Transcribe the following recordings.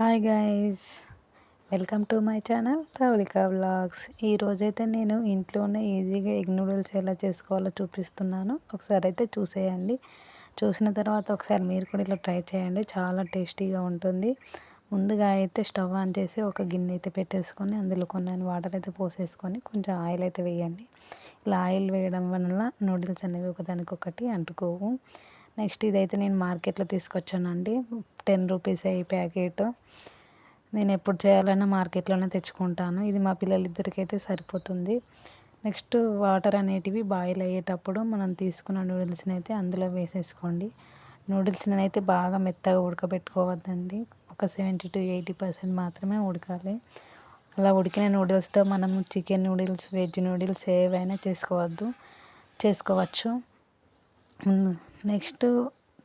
Hi guys, welcome to my channel Pravalika vlogs. ఈరోజైతే నేను ఇంట్లోనే ఈజీగా ఎగ్ నూడిల్స్ ఎలా చేసుకోవాలో చూపిస్తున్నాను. ఒకసారి అయితే చూసేయండి. చూసిన తర్వాత ఒకసారి మీరు కూడా ఇలా ట్రై చేయండి, చాలా టేస్టీగా ఉంటుంది. ముందుగా అయితే స్టవ్ ఆన్ చేసి ఒక గిన్నె అయితే పెట్టేసుకొని అందులో కొన్ని వాటర్ అయితే పోసేసుకొని కొంచెం ఆయిల్ అయితే వేయండి. ఇలా ఆయిల్ వేయడం వల్ల నూడిల్స్ అనేవి ఒకదానికొకటి అంటుకోవు. నెక్స్ట్ ఇదైతే నేను మార్కెట్లో తీసుకొచ్చానండి. 10 రూపీస్ ఈ ప్యాకెట్. నేను ఎప్పుడు చేయాలన్నా మార్కెట్లోనే తెచ్చుకుంటాను. ఇది మా పిల్లలిద్దరికైతే సరిపోతుంది. నెక్స్ట్ వాటర్ అనేటివి బాయిల్ అయ్యేటప్పుడు మనం తీసుకున్న నూడిల్స్ని అయితే అందులో వేసేసుకోండి. నూడిల్స్ని అయితే బాగా మెత్తగా ఉడకబెట్టుకోవద్దండి. ఒక 70 to 80% మాత్రమే ఉడకాలి. అలా ఉడికిన నూడిల్స్తో మనము చికెన్ నూడిల్స్, వెజ్ నూడిల్స్ ఏవైనా చేసుకోవచ్చు. నెక్స్ట్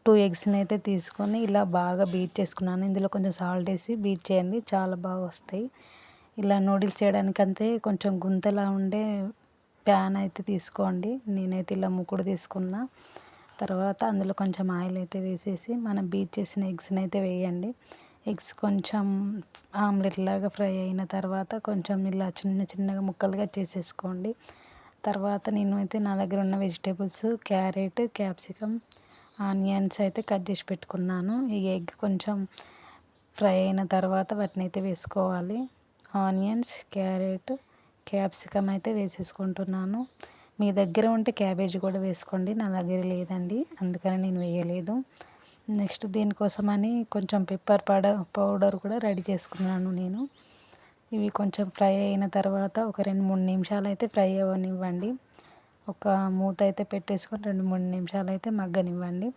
2 ఎగ్స్ని అయితే తీసుకొని ఇలా బాగా బీట్ చేసుకున్నాను. ఇందులో కొంచెం సాల్ట్ వేసి బీట్ చేయండి, చాలా బాగా వస్తాయి. ఇలా నూడిల్స్ చేయడానికంతే కొంచెం గుంతలా ఉండే ప్యాన్ అయితే తీసుకోండి. నేనైతే ఇలా ముక్కుడు తీసుకున్నా. తర్వాత అందులో కొంచెం ఆయిల్ అయితే వేసేసి మనం బీట్ చేసిన ఎగ్స్ని అయితే వేయండి. ఎగ్స్ కొంచెం ఆమ్లెట్ లాగా ఫ్రై అయిన తర్వాత కొంచెం ఇలా చిన్న చిన్నగా ముక్కలుగా చేసేసుకోండి. తర్వాత అయితే నా దగ్గర ఉన్న వెజిటేబుల్స్ క్యారెట్, క్యాప్సికమ్, ఆనియన్స్ అయితే కట్ చేసి పెట్టుకున్నాను. ఈ ఎగ్ కొంచెం ఫ్రై అయిన తర్వాత వాటిని అయితే వేసుకోవాలి. ఆనియన్స్, క్యారెట్, క్యాప్సికమ్ అయితే వేసేసుకుంటున్నాను. మీ దగ్గర ఉంటే క్యాబేజీ కూడా వేసుకోండి. నా దగ్గర లేదండి, అందుకని నేను వేయలేదు. నెక్స్ట్ దీనికోసమని కొంచెం పెప్పర్ పౌడర్ కూడా రెడీ చేసుకున్నాను నేను. ఇవి కొంచెం ఫ్రై అయిన తర్వాత ఒక 2-3 నిమిషాలు అయితే ఫ్రై అవ్వనివ్వండి. ఒక మూత అయితే పెట్టేసుకొని 2-3 నిమిషాలు అయితే మగ్గనివ్వండి.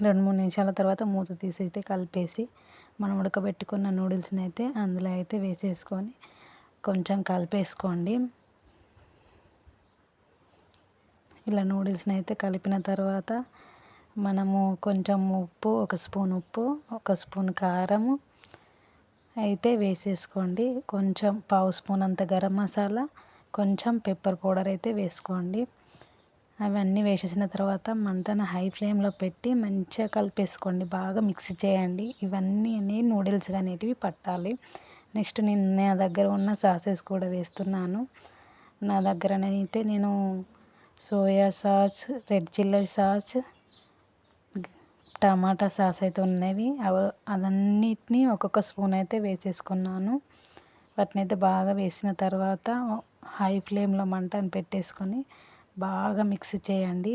2-3 నిమిషాల తర్వాత మూత తీసి అయితే కలిపేసి మనం ఉడకబెట్టుకున్న నూడిల్స్ని అయితే అందులో అయితే వేసేసుకొని కొంచెం కలిపేసుకోండి. ఇలా నూడిల్స్ని అయితే కలిపిన తర్వాత మనము కొంచెం ఉప్పు, 1 స్పూన్ ఉప్పు, 1 స్పూన్ కారము అయితే వేసేసుకోండి. కొంచెం 1/2 స్పూన్ అంత గరం మసాలా, కొంచెం పెప్పర్ పౌడర్ అయితే వేసుకోండి. అవన్నీ వేసేసిన తర్వాత మంటను హై ఫ్లేమ్లో పెట్టి మంచిగా కలిపేసుకోండి, బాగా మిక్స్ చేయండి. ఇవన్నీ నూడిల్స్ అనేటివి పట్టాలి. నెక్స్ట్ నా దగ్గర ఉన్న సాసెస్ కూడా వేస్తున్నాను. నా దగ్గరనైతే నేను soya sauce, red chilli sauce, టమాటా సాస్ అయితే ఉన్నవి. అదన్నిటిని ఒక్కొక్క స్పూన్ అయితే వేసేసుకున్నాను. వాటిని అయితే బాగా వేసిన తర్వాత హై ఫ్లేమ్లో మంటను పెట్టేసుకొని బాగా మిక్స్ చేయండి.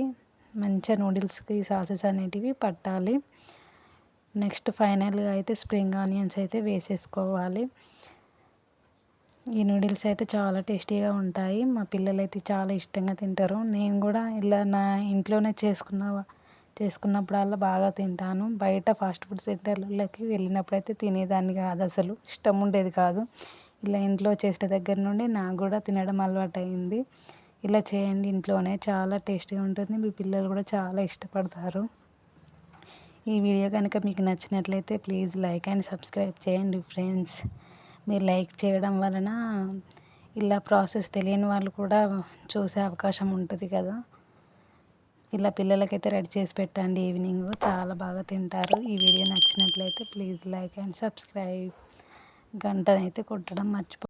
మంచిగా నూడిల్స్కి సాసెస్ అనేటివి పట్టాలి. నెక్స్ట్ ఫైనల్గా అయితే స్ప్రింగ్ ఆనియన్స్ అయితే వేసేసుకోవాలి. ఈ నూడిల్స్ అయితే చాలా టేస్టీగా ఉంటాయి. మా పిల్లలు అయితే చాలా ఇష్టంగా తింటారు. నేను కూడా ఇలా నా ఇంట్లోనే చేసుకున్నప్పుడల్లా బాగా తింటాను. బయట ఫాస్ట్ ఫుడ్ సెంటర్లకి వెళ్ళినప్పుడు అయితే తినేదాన్ని కాదు, అసలు ఇష్టం ఉండేది కాదు. ఇలా ఇంట్లో చేసిన దగ్గర నుండి నాకు కూడా తినడం అలవాటు అయింది. ఇలా చేయండి, ఇంట్లోనే చాలా టేస్టీగా ఉంటుంది. మీ పిల్లలు కూడా చాలా ఇష్టపడతారు. ఈ వీడియో కనుక మీకు నచ్చినట్లయితే ప్లీజ్ లైక్ అండ్ సబ్స్క్రైబ్ చేయండి ఫ్రెండ్స్. మీరు లైక్ చేయడం వలన ఇలా ప్రాసెస్ తెలియని వాళ్ళు కూడా చూసే అవకాశం ఉంటుంది కదా. ఇలా పిల్లలకైతే రెడీ చేసి పెట్టండి, ఈవినింగ్ చాలా బాగా తింటారు. ఈ వీడియో నచ్చినట్లయితే ప్లీజ్ లైక్ అండ్ సబ్స్క్రైబ్. గంటనైతే కొట్టడం మర్చిపో